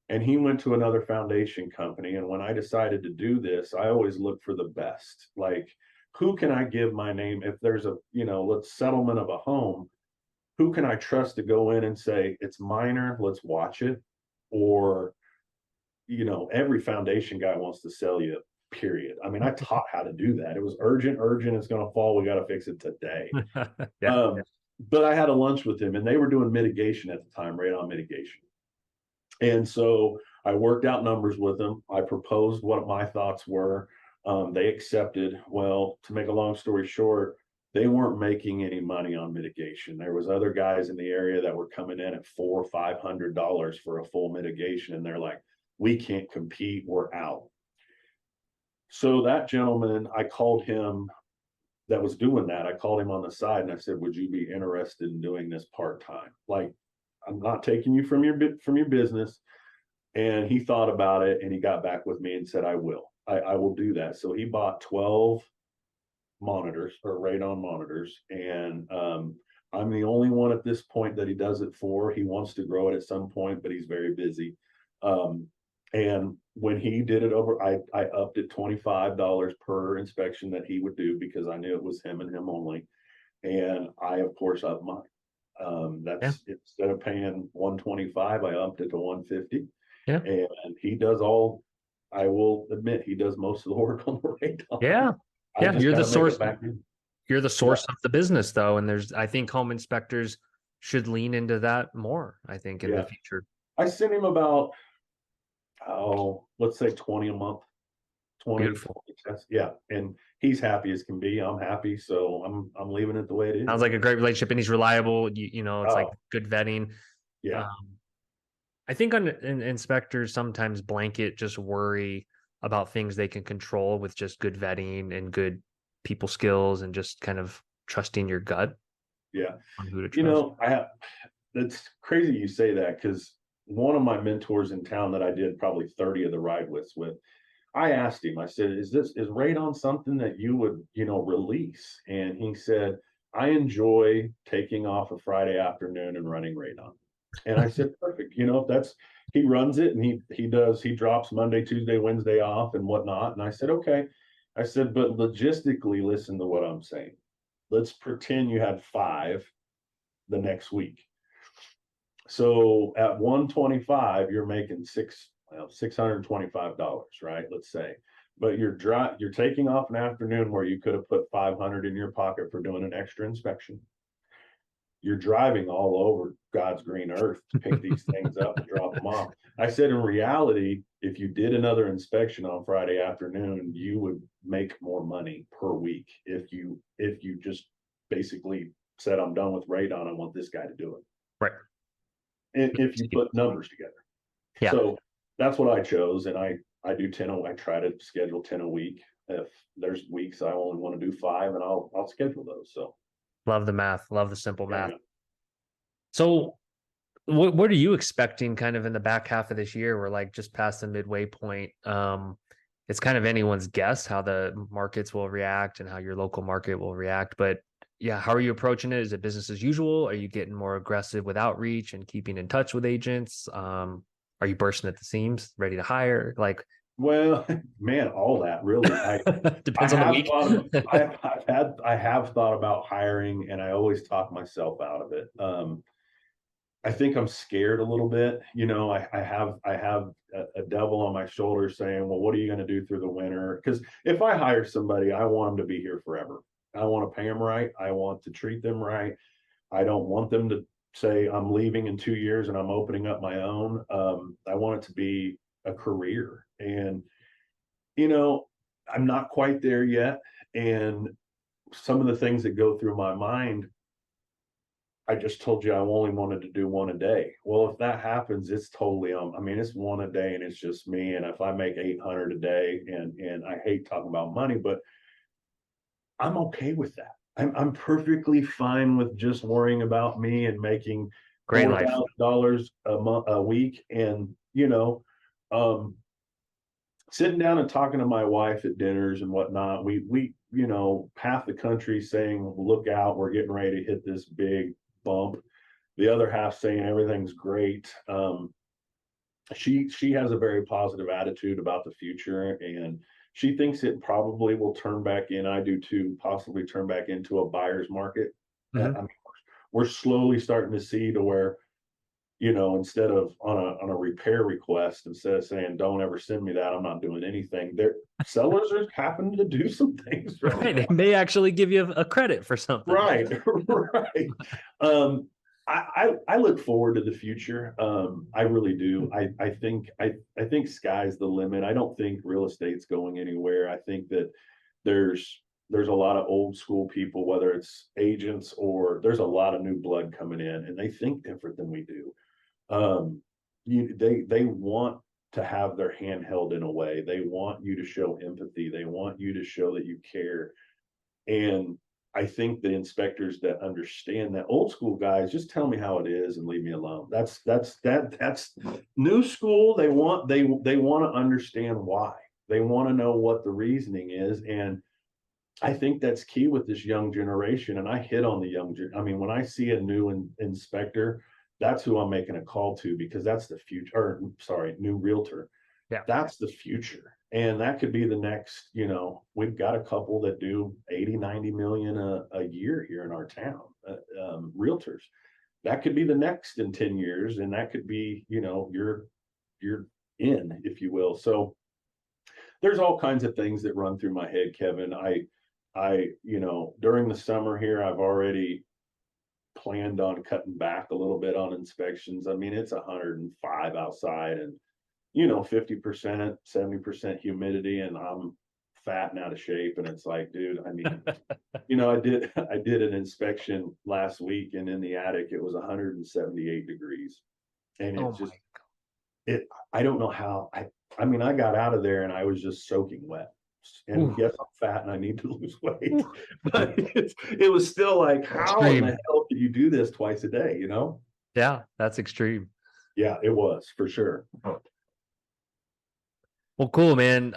and he went to another foundation company. And when I decided to do this, I always look for the best. Like, who can I give my name if there's a, let's settlement of a home, who can I trust to go in and say it's minor, let's watch it? Or, every foundation guy wants to sell you, period. I mean, I taught how to do that. It was urgent, it's going to fall, we got to fix it today. yeah. But I had a lunch with him and they were doing mitigation at the time, radon mitigation. And so I worked out numbers with them. I proposed what my thoughts were. They accepted. Well, to make a long story short, they weren't making any money on mitigation. There was other guys in the area that were coming in at $400 or $500 for a full mitigation. And they're like, we can't compete, we're out. So that gentleman, I called him that was doing that. I called him on the side and I said, would you be interested in doing this part-time? Like, I'm not taking you from your business. And he thought about it and he got back with me and said, I will do that. So he bought 12 monitors or radon monitors. And I'm the only one at this point that he does it for. He wants to grow it at some point, but he's very busy. And when he did it over, I upped it $25 per inspection that he would do because I knew it was him and him only. And I, of course, upped mine. That's instead of paying 125, I upped it to 150. Yeah. And he does I will admit, he does most of the work on the radon. Yeah. Yeah. You're the source. You're the source of the business, though. And I think home inspectors should lean into that more, I think, in the future. I sent him about, let's say 20 a month. 20. Beautiful. Yeah. And he's happy as can be. I'm happy. So I'm leaving it the way it is. Sounds like a great relationship and he's reliable. It's like good vetting. Yeah. I think inspectors sometimes blanket just worry about things they can control with just good vetting and good people skills and just kind of trusting your gut. Yeah. On who to trust. It's crazy you say that because one of my mentors in town that I did probably 30 of the ride with, I asked him, I said, is radon something that you would, release? And he said, I enjoy taking off a Friday afternoon and running radon. And I said, perfect. He runs it and he drops Monday, Tuesday, Wednesday off and whatnot. And I said, okay. I said, but logistically, listen to what I'm saying. Let's pretend you had 5 the next week. So at 125, you're making $625, right? Let's say, but you're taking off an afternoon where you could have put 500 in your pocket for doing an extra inspection. You're driving all over God's green earth to pick these things up and drop them off. I said, in reality, if you did another inspection on Friday afternoon, you would make more money per week if you just basically said, I'm done with radon, I want this guy to do it. Right. And if you put numbers together. Yeah. So that's what I chose. And I do 10, I try to schedule 10 a week. if there's weeks I only want to do 5, and I'll schedule those. So Love the math. Love the simple yeah, math. So what are you expecting kind of in the back half of this year? We're like just past the midway point. It's kind of anyone's guess how the markets will react and how your local market will react. But yeah, how are you approaching it? Is it business as usual? Are you getting more aggressive with outreach and keeping in touch with agents? Are you bursting at the seams, ready to hire? Like, well, man, all that really. I depends on the have week. thought of I have thought about hiring, and I always talk myself out of it. I think I'm scared a little bit. I have a devil on my shoulder saying, "Well, what are you going to do through the winter?" Because if I hire somebody, I want them to be here forever. I want to pay them right. I want to treat them right. I don't want them to say I'm leaving in 2 years and I'm opening up my own. I want it to be a career, and you know, I'm not quite there yet. And some of the things that go through my mind, I just told you I only wanted to do one a day. Well, if that happens, it's totally I mean, it's one a day and it's just me. And if I make 800 a day, and I hate talking about money, but I'm okay with that. I'm perfectly fine with just worrying about me and making Great life. $4,000 a week. And um, sitting down and talking to my wife at dinners and whatnot, we half the country saying, "Look out, we're getting ready to hit this big bump." The other half saying everything's great. She has a very positive attitude about the future, and she thinks it probably will turn back in. I do too, possibly turn back into a buyer's market. I Mhm. mean, we're slowly starting to see to where, instead of on a repair request, instead of saying don't ever send me that, I'm not doing anything. Their sellers are happening to do some things right Right. now. They may actually give you a credit for something. Right, right. Um, I look forward to the future. I really do. I think sky's the limit. I don't think real estate's going anywhere. I think that there's a lot of old school people, whether it's agents or there's a lot of new blood coming in, and they think different than we do. Um, they want to have their hand held in a way. They want you to show empathy. They want you to show that you care. And I think the inspectors that understand that, old school guys, just tell me how it is and leave me alone. That's new school. They want to understand why. They want to know what the reasoning is. And I think that's key with this young generation. And I hit on the I mean, when I see a new inspector, that's who I'm making a call to, because that's the future, or sorry, new realtor. Yeah. That's the future. And that could be the next, we've got a couple that do 80, 90 million a year here in our town, realtors. That could be the next in 10 years. And that could be, you're in, if you will. So there's all kinds of things that run through my head, Kevin. During the summer here, I've already planned on cutting back a little bit on inspections. I mean, it's 105 outside, and 50%, 70% humidity, and I'm fat and out of shape. And it's like, dude, I mean, I did an inspection last week, and in the attic it was 178 degrees. And Oh it's just my. I don't know how. I mean, I got out of there and I was just soaking wet. And Ooh, yes, I'm fat and I need to lose weight. ooh. But it was still like, how in the Extreme. hell can you do this twice a day, Yeah, that's extreme. Yeah, it was for sure. Well, cool, man.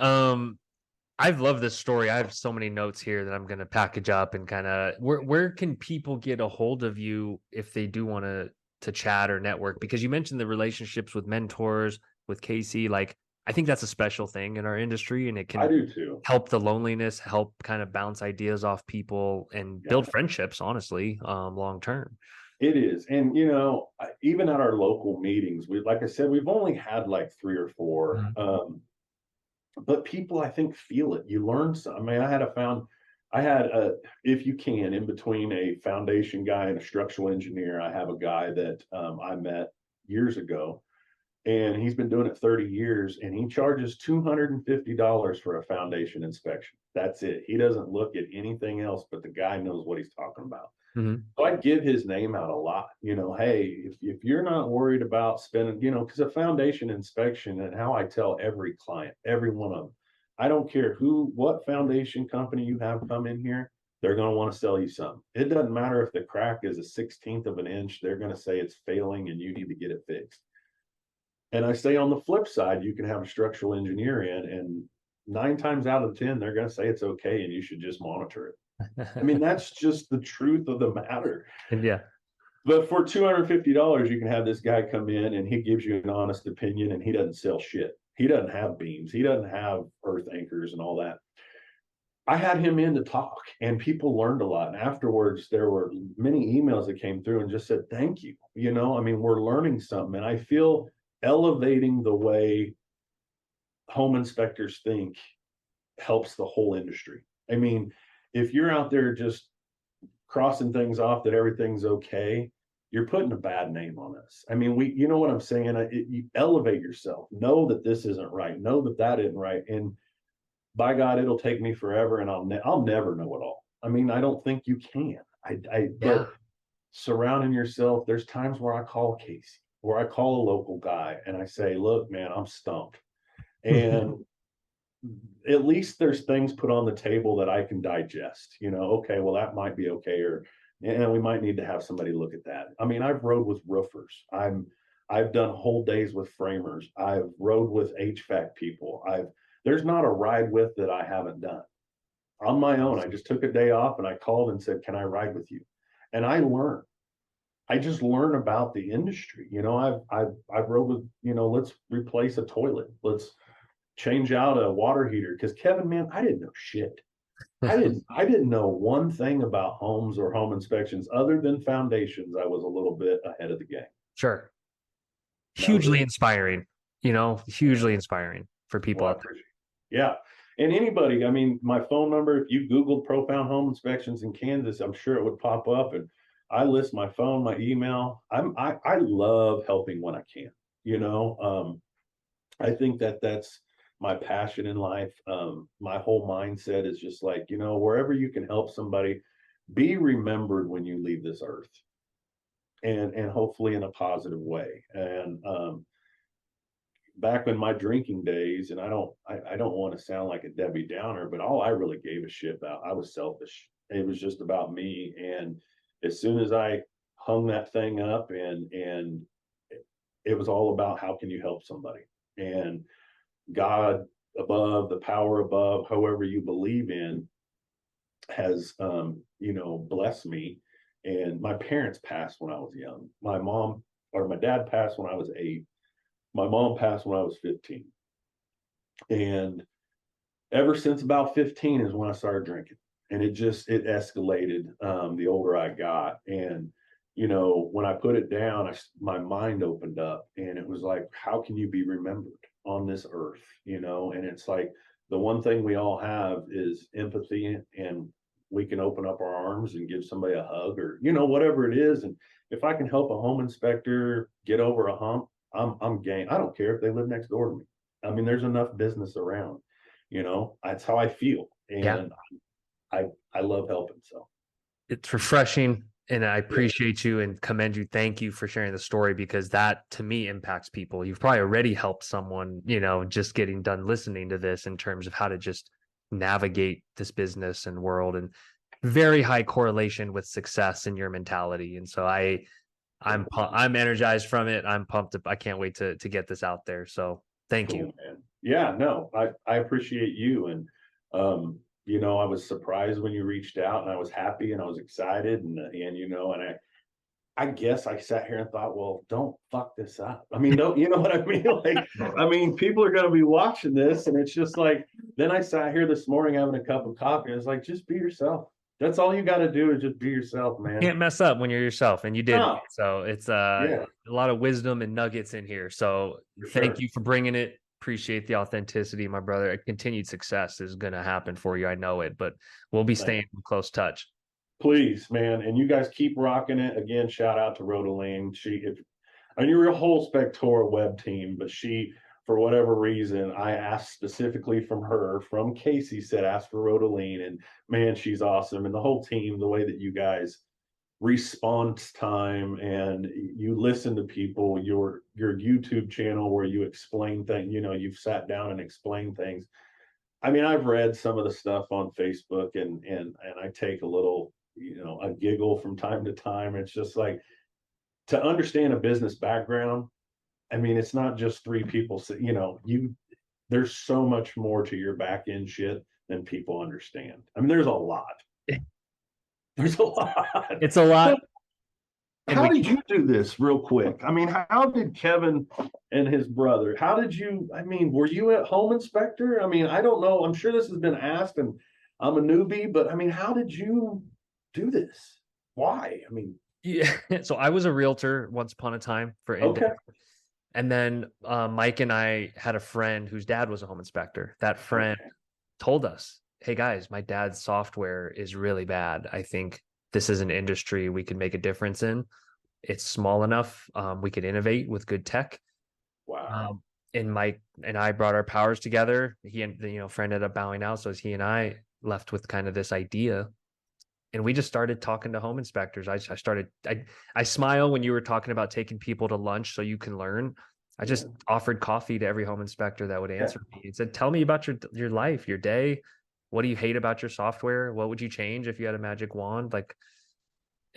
I've loved this story. I have so many notes here that I'm going to package up and kind of where can people get a hold of you if they do want to chat or network? Because you mentioned the relationships with mentors, with Casey. Like, I think that's a special thing in our industry, and it I can do too. help the loneliness, help kind of bounce ideas off people and Yeah, build friendships, honestly, long term. it is. And, even at our local meetings, like I said, we've only had like 3 or 4. But people, I think, feel it. You learn some. I mean, I had a, if you can, in between a foundation guy and a structural engineer, I have a guy that I met years ago, and he's been doing it 30 years, and he charges $250 for a foundation inspection. That's it. He doesn't look at anything else, but the guy knows what he's talking about. Mhm. So I give his name out a lot. Hey, if you're not worried about spending, because a foundation inspection, and how I tell every client, every one of them, I don't care what foundation company you have come in here, they're going to want to sell you something. It doesn't matter if the crack is a 16th of an inch, they're going to say it's failing and you need to get it fixed. And I say on the flip side, you can have a structural engineer in, and 9 times out of 10, they're going to say it's okay and you should just monitor it. I mean, that's just the truth of the matter. And yeah, But for $250, you can have this guy come in and he gives you an honest opinion, and he doesn't sell shit. He doesn't have beams. He doesn't have earth anchors and all that. I had him in to talk, and people learned a lot. And afterwards, there were many emails that came through and just said, thank you. You know, I mean, we're learning something. And I feel elevating the way home inspectors think helps the whole industry. I mean, if you're out there just crossing things off that everything's okay, you're putting a bad name on us. I mean, you know what I'm saying? You elevate yourself, know that this isn't right, know that that isn't right. And by God, it'll take me forever, and I'll never know it all. I mean, I don't think you can. But surrounding yourself, there's times where I call Casey, where I call a local guy and I say, look, man, I'm stumped. And at least there's things put on the table that I can digest, you know, okay, well, that might be okay. Or, and we might need to have somebody look at that. I mean, I've rode with roofers. I've done whole days with framers. I've rode with HVAC people. There's not a ride with that I haven't done on my own. I just took a day off and I called and said, can I ride with you? And I just learn about the industry. You know, I've rode with, you know, let's replace a toilet. Let's change out a water heater. Cause Kevin, man, I didn't know shit. I didn't know one thing about homes or home inspections other than foundations. I was a little bit ahead of the game. Sure. Hugely inspiring, you know, hugely inspiring for people out there. Yeah. And anybody, I mean, my phone number, if you Googled Profound Home Inspections in Kansas, I'm sure it would pop up. And I list my phone, my email. I love helping when I can, you know. I think that's my passion in life. My whole mindset is just like, you know, wherever you can help somebody, be remembered when you leave this earth, and hopefully in a positive way. And back in my drinking days, and I don't want to sound like a Debbie Downer, but all I really gave a shit about, I was selfish. It was just about me. And as soon as I hung that thing up, and it was all about how can you help somebody, and God above, the power above, however you believe in, has you know, blessed me. And my parents passed when I was young. My dad passed when I was 8. My mom passed when I was 15. And ever since about 15 is when I started drinking. And it escalated the older I got. And, you know, when I put it down, my mind opened up, and it was like, how can you be remembered on this earth? You know, and it's like the one thing we all have is empathy, and we can open up our arms and give somebody a hug, or, you know, whatever it is. And if I can help a home inspector get over a hump, I'm game. I don't care if they live next door to me. I mean, there's enough business around, you know, that's how I feel. And I love helping. So it's refreshing, and I appreciate you and commend you. Thank you for sharing the story, because that to me impacts people. You've probably already helped someone, you know, just getting done listening to this, in terms of how to just navigate this business and world, and very high correlation with success in your mentality. And so I'm energized from it. I'm pumped up. I can't wait to get this out there. So thank you. Man. Yeah, no, I appreciate you. And you know, I was surprised when you reached out, and I was happy and I was excited, and you know, and I guess I sat here and thought, well, don't fuck this up. I mean, don't, you know what I mean? Like, I mean, people are going to be watching this, and it's just like, then I sat here this morning having a cup of coffee. It's like, just be yourself. That's all you got to do, is just be yourself, man. You can't mess up when you're yourself, and you did. No. So it's a lot of wisdom and nuggets in here. So thank you for bringing it. Appreciate the authenticity, my brother. Continued success is going to happen for you. I know it, but we'll be staying in close touch. Please, man. And you guys keep rocking it. Again, shout out to Rodaline. And you're a whole Spectora web team, but for whatever reason, I asked specifically from Casey said, ask for Rodaline, and man, she's awesome. And the whole team, the way that you guys response time and you listen to people, your YouTube channel where you explain things, you know, you've sat down and explained things. I mean, I've read some of the stuff on Facebook and I take a little, a giggle from time to time. It's just like, to understand a business background, I mean, it's not just three people, there's so much more to your back end shit than people understand. I mean, there's a lot. There's a lot. It's a lot. How did you do this real quick? I mean, how did Kevin and his brother, were you at home inspector? I mean, I don't know. I'm sure this has been asked and I'm a newbie, but I mean, how did you do this? Why? I mean, yeah. So I was a realtor once upon a time for okay. And then Mike and I had a friend whose dad was a home inspector. That friend told us, hey guys, my dad's software is really bad. I think this is an industry we could make a difference in. It's small enough. We could innovate with good tech. Wow. And Mike and I brought our powers together. He and friend ended up bowing out. So he and I left with kind of this idea. And we just started talking to home inspectors. I smile when you were talking about taking people to lunch so you can learn. I just offered coffee to every home inspector that would answer me. He said, tell me about your life, your day. What do you hate about your software? What would you change if you had a magic wand?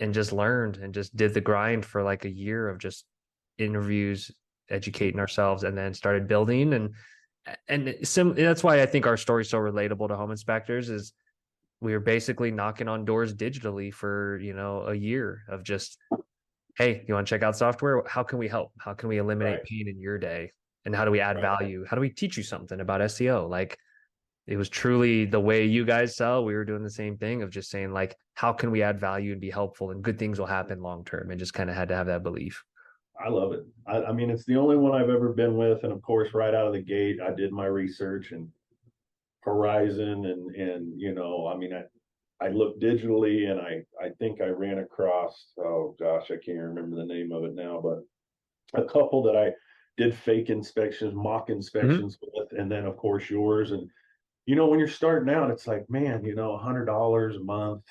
And just learned and just did the grind for like a year of just interviews, educating ourselves, and then started building. And that's why I think our story is so relatable to home inspectors is we were basically knocking on doors digitally for, a year of just, hey, you want to check out software? How can we help? How can we eliminate pain in your day? And how do we add value? How do we teach you something about SEO? Like, it was truly the way you guys sell. We were doing the same thing of just saying, like, how can we add value and be helpful, and good things will happen long term, and just kind of had to have that belief. I love it. I mean, it's the only one I've ever been with. And of course, right out of the gate, I did my research and Horizon I looked digitally and I think I ran across, oh gosh, I can't remember the name of it now, but a couple that I did fake inspections, mock inspections with, and then of course yours. And when you're starting out, it's like, man, $100 a month.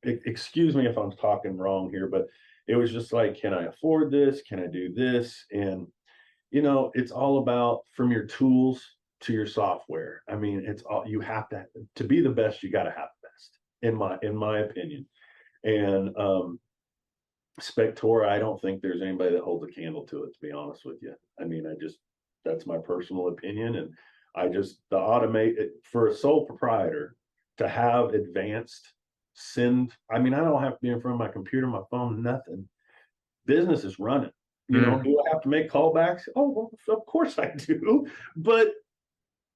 Excuse me if I'm talking wrong here, but it was just like, can I afford this? Can I do this? And it's all about from your tools to your software. I mean, it's all, you have to be the best, you got to have the best in my opinion. And Spectora, I don't think there's anybody that holds a candle to it, to be honest with you. I mean, that's my personal opinion. And the automate it for a sole proprietor to have advanced I don't have to be in front of my computer, my phone, nothing. Business is running. Do I have to make callbacks? Oh, well, of course I do. But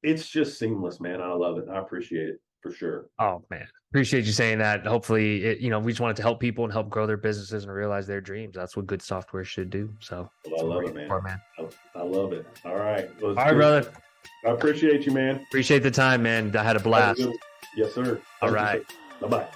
it's just seamless, man. I love it. I appreciate it for sure. Oh man, appreciate you saying that. Hopefully, we just wanted to help people and help grow their businesses and realize their dreams. That's what good software should do. So I love it, man. I love it. All right. All right, brother. I appreciate you, man. Appreciate the time, man. I had a blast. Yes, sir. All right. Bye-bye.